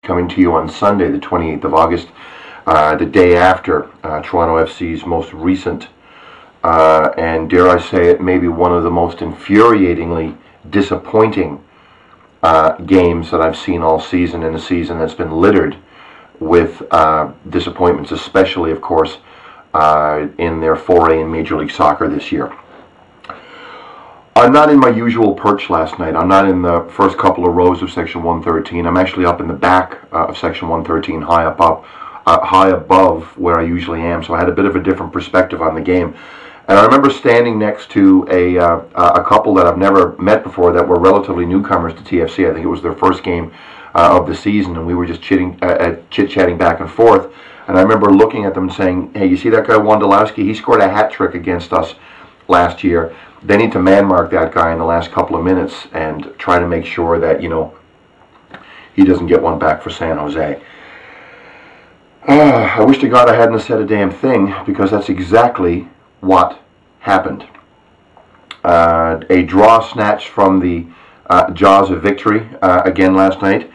coming to you on Sunday, the 28th of August, the day after Toronto FC's most recent, and dare I say it, maybe one of the most infuriatingly disappointing games that I've seen all season, in a season that's been littered with disappointments, especially, of course, in their foray in Major League Soccer this year. I'm not in my usual perch last night. I'm not in the first couple of rows of Section 113. I'm actually up in the back of Section 113, high above where I usually am. So I had a bit of a different perspective on the game. And I remember standing next to a couple that I've never met before that were relatively newcomers to TFC. I think it was their first game of the season, and we were just chit-chatting back and forth. And I remember looking at them and saying, hey, you see that guy Wondolowski? He scored a hat trick against us last year. They need to man-mark that guy in the last couple of minutes and try to make sure that, you know, he doesn't get one back for San Jose. I wish to God I hadn't said a damn thing, because that's exactly what happened. A draw snatched from the jaws of victory again last night.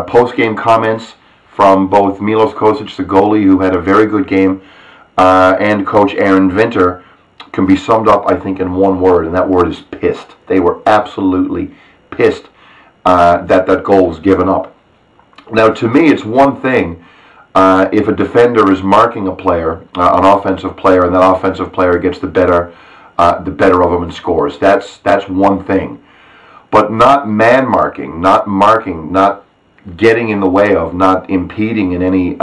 Post-game comments from both Milos Kosic, the goalie, who had a very good game, and Coach Aaron Vinter, can be summed up, I think, in one word, and that word is pissed. They were absolutely pissed that goal was given up. Now, to me, it's one thing if a defender is marking a player, an offensive player, and that offensive player gets the better of him and scores. That's one thing. But not man-marking, not marking, not getting in the way of, not impeding in any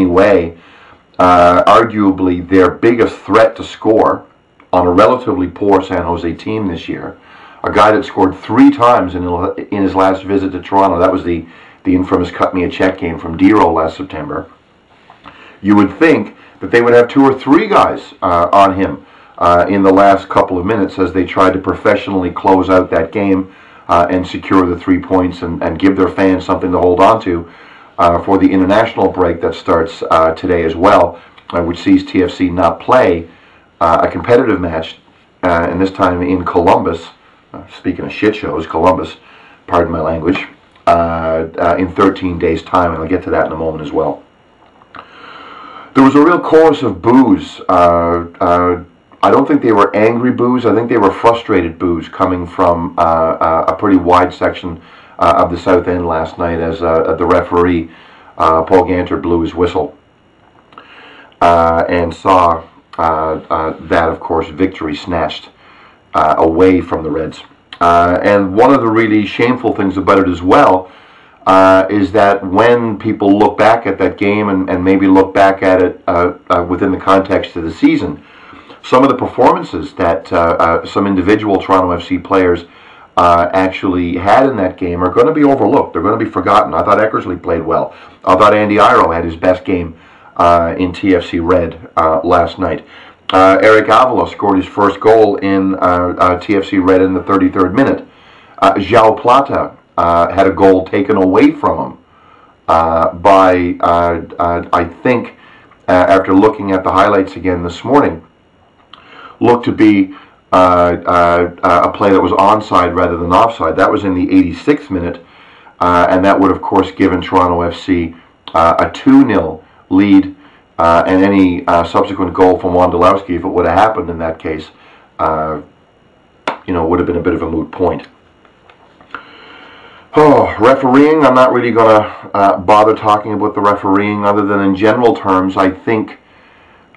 way, arguably their biggest threat to score on a relatively poor San Jose team this year. A guy that scored 3 times in his last visit to Toronto. That was the infamous cut me a check game from Dero last September. You would think that they would have 2 or 3 guys on him in the last couple of minutes as they tried to professionally close out that game and secure the 3 points and give their fans something to hold on to for the international break that starts today as well, which sees TFC not play a competitive match, and this time in Columbus, speaking of shit shows, Columbus, pardon my language, in 13 days' time, and I'll get to that in a moment as well. There was a real chorus of boos. I don't think they were angry boos. I think they were frustrated boos coming from a pretty wide section of the South End last night as the referee, Paul Ganter, blew his whistle and saw that, of course, victory snatched away from the Reds. And one of the really shameful things about it as well is that when people look back at that game and maybe look back at it within the context of the season, some of the performances that some individual Toronto FC players actually had in that game are going to be overlooked. They're going to be forgotten. I thought Eckersley played well. I thought Andy Iro had his best game in TFC Red last night. Eric Avila scored his first goal in TFC Red in the 33rd minute. João Plata had a goal taken away from him by, I think, after looking at the highlights again this morning, looked to be a play that was onside rather than offside. That was in the 86th minute, and that would, of course, given Toronto FC a 2-0 lead, and any subsequent goal from Wondolowski, if it would have happened in that case, would have been a bit of a moot point. Oh, refereeing, I'm not really going to bother talking about the refereeing other than in general terms. I think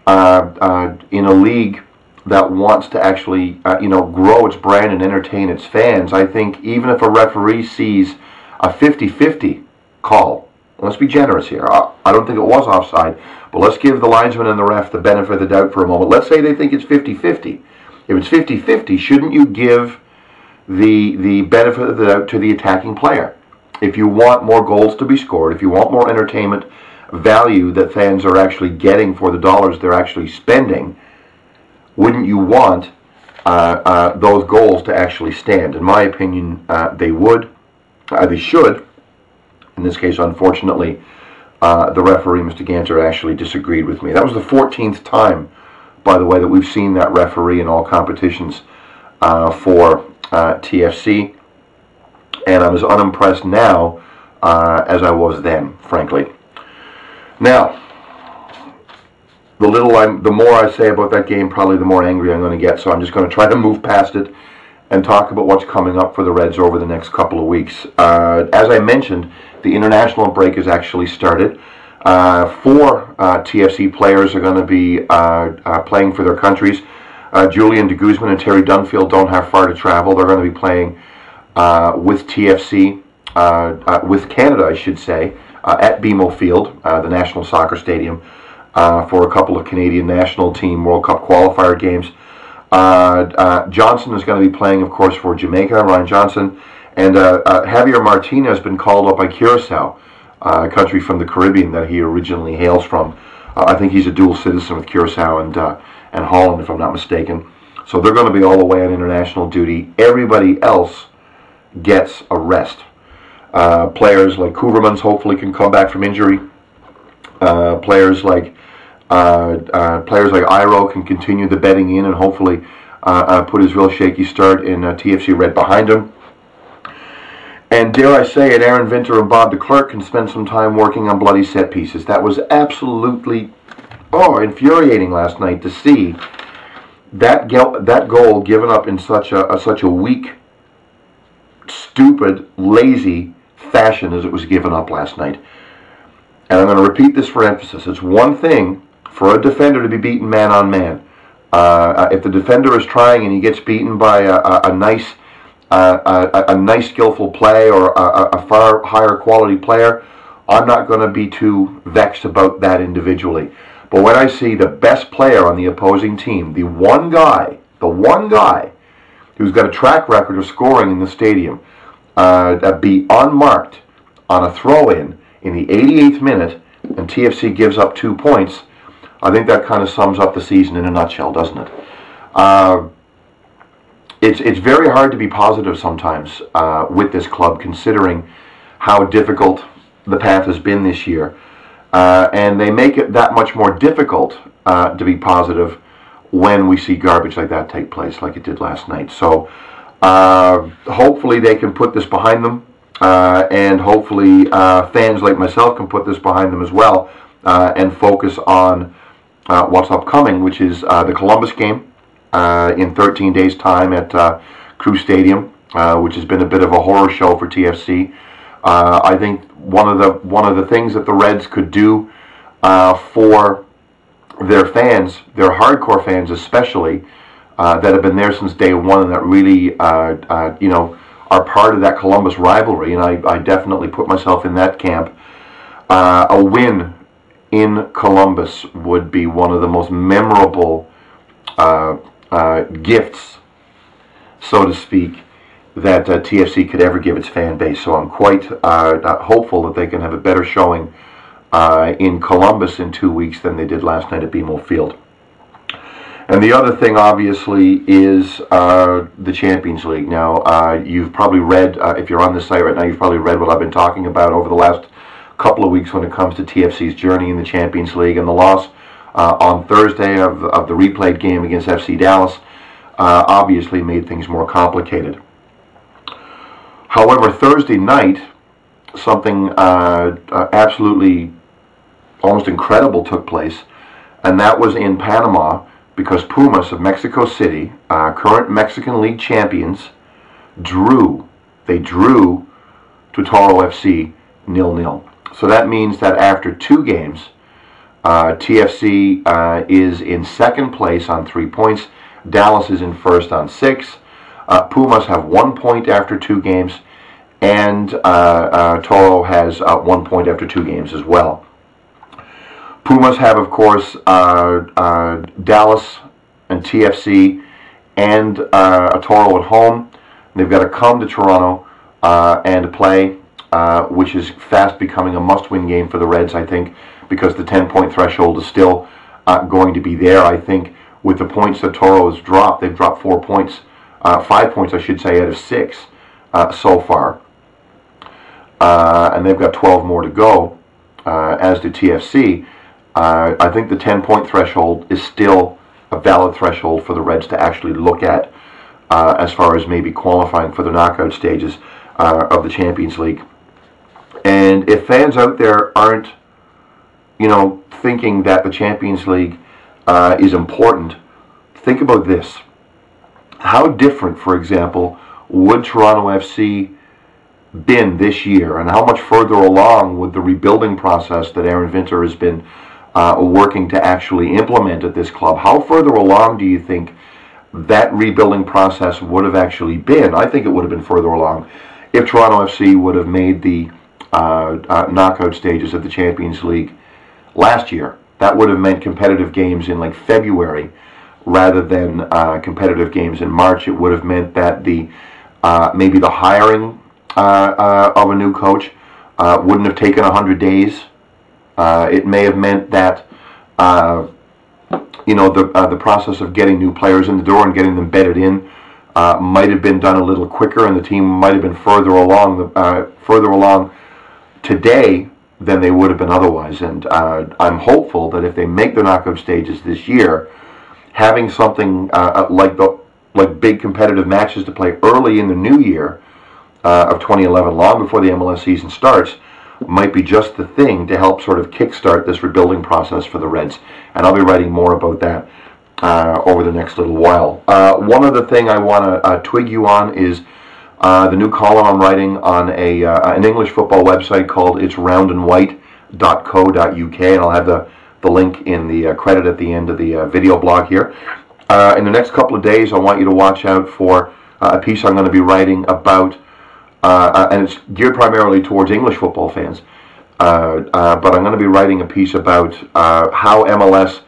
in a league that wants to actually, grow its brand and entertain its fans, I think even if a referee sees a 50-50 call, let's be generous here. I don't think it was offside, but let's give the linesman and the ref the benefit of the doubt for a moment. Let's say they think it's 50-50. If it's 50-50, shouldn't you give the benefit of the doubt to the attacking player? If you want more goals to be scored, if you want more entertainment value that fans are actually getting for the dollars they're actually spending, wouldn't you want those goals to actually stand? In my opinion, they would. They should. In this case, unfortunately, the referee, Mr. Ganter, actually disagreed with me. That was the 14th time, by the way, that we've seen that referee in all competitions for TFC. And I'm as unimpressed now as I was then, frankly. Now, the more I say about that game, probably the more angry I'm going to get. So I'm just going to try to move past it and talk about what's coming up for the Reds over the next couple of weeks. As I mentioned, the international break has actually started. 4 TFC players are going to be playing for their countries. Julian de Guzman and Terry Dunfield don't have far to travel. They're going to be playing with TFC, with Canada, I should say, at BMO Field, the National Soccer Stadium, for a couple of Canadian national team World Cup qualifier games. Johnson is going to be playing, of course, for Jamaica, Ryan Johnson, and Javier Martinez has been called up by Curacao, a country from the Caribbean that he originally hails from. I think he's a dual citizen with Curacao and Holland, if I'm not mistaken. So they're going to be all the way on international duty. Everybody else gets a rest. Players like Kouvermans hopefully can come back from injury. Players like Iro can continue the bedding in and hopefully put his real shaky start in TFC Red behind him. And dare I say it, Aaron Vinter and Bob de Klerk can spend some time working on bloody set pieces. That was absolutely infuriating last night to see that goal given up in such a weak, stupid, lazy fashion as it was given up last night. And I'm going to repeat this for emphasis. It's one thing for a defender to be beaten man on man. If the defender is trying and he gets beaten by a nice skillful play or a far higher quality player, I'm not going to be too vexed about that individually. But when I see the best player on the opposing team, the one guy who's got a track record of scoring in the stadium, be unmarked on a throw-in the 88th minute, and TFC gives up 2 points, I think that kind of sums up the season in a nutshell, doesn't it? It's very hard to be positive sometimes with this club, considering how difficult the path has been this year. And they make it that much more difficult to be positive when we see garbage like that take place, like it did last night. So hopefully they can put this behind them, and hopefully fans like myself can put this behind them as well, and focus on what's upcoming, which is the Columbus game in 13 days' time at Crew Stadium, which has been a bit of a horror show for TFC. I think one of the things that the Reds could do for their fans, their hardcore fans especially, that have been there since day one and that really are part of that Columbus rivalry, and I definitely put myself in that camp. A win in Columbus would be one of the most memorable gifts, so to speak, that TFC could ever give its fan base. So I'm quite hopeful that they can have a better showing in Columbus in 2 weeks than they did last night at BMO Field. And the other thing, obviously, is the Champions League. Now, you've probably read, if you're on this site right now, you've probably read what I've been talking about over the last couple of weeks when it comes to TFC's journey in the Champions League, and the loss on Thursday of the replayed game against FC Dallas obviously made things more complicated. However, Thursday night, something absolutely almost incredible took place, and that was in Panama, because Pumas of Mexico City, current Mexican League champions, drew to Toro FC 0-0. So that means that after 2 games, TFC is in second place on 3 points. Dallas is in first on 6. Pumas have 1 point after 2 games, and Toro has 1 point after 2 games as well. Pumas have, of course, Dallas and TFC and Toro at home. They've got to come to Toronto and play, which is fast becoming a must-win game for the Reds, I think, because the 10-point threshold is still going to be there. I think with the points that Toro has dropped, they've dropped 4 points, 5 points, I should say, out of 6 so far. And they've got 12 more to go, as do TFC. I think the 10-point threshold is still a valid threshold for the Reds to actually look at as far as maybe qualifying for the knockout stages of the Champions League. And if fans out there aren't, thinking that the Champions League is important, think about this. How different, for example, would Toronto FC been this year, and how much further along would the rebuilding process that Aaron Vinter has been working to actually implement at this club, how further along do you think that rebuilding process would have actually been? I think it would have been further along if Toronto FC would have made the knockout stages of the Champions League last year. That would have meant competitive games in like February rather than competitive games in March. It would have meant that the maybe the hiring of a new coach wouldn't have taken 100 days. It may have meant that the process of getting new players in the door and getting them bedded in might have been done a little quicker, and the team might have been further along today than they would have been otherwise. And I'm hopeful that if they make the knockout stages this year, having something like big competitive matches to play early in the new year of 2011, long before the MLS season starts, might be just the thing to help sort of kickstart this rebuilding process for the Reds. And I'll be writing more about that over the next little while. One other thing I want to twig you on is the new column I'm writing on an English football website called itsroundandwhite.co.uk, and I'll have the link in the credit at the end of the video blog here. In the next couple of days, I want you to watch out for a piece I'm going to be writing about, and it's geared primarily towards English football fans, but I'm going to be writing a piece about how MLS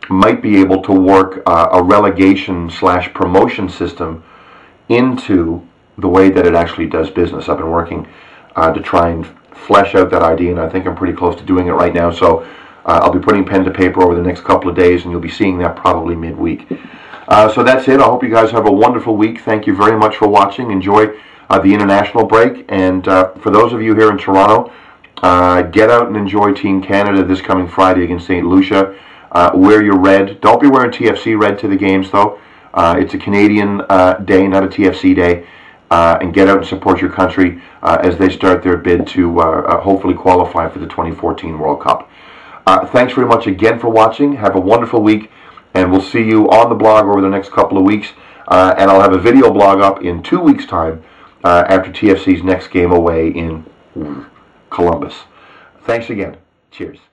might be able to work a relegation/promotion system into the way that it actually does business. I've been working to try and flesh out that idea, and I think I'm pretty close to doing it right now. So I'll be putting pen to paper over the next couple of days, and you'll be seeing that probably midweek. So that's it. I hope you guys have a wonderful week. Thank you very much for watching. Enjoy the international break. And for those of you here in Toronto, get out and enjoy Team Canada this coming Friday against St. Lucia. Wear your red. Don't be wearing TFC red to the games, though. It's a Canadian day, not a TFC day. And get out and support your country as they start their bid to hopefully qualify for the 2014 World Cup. Thanks very much again for watching. Have a wonderful week, and we'll see you on the blog over the next couple of weeks. And I'll have a video blog up in 2 weeks' time after TFC's next game away in Columbus. Thanks again. Cheers.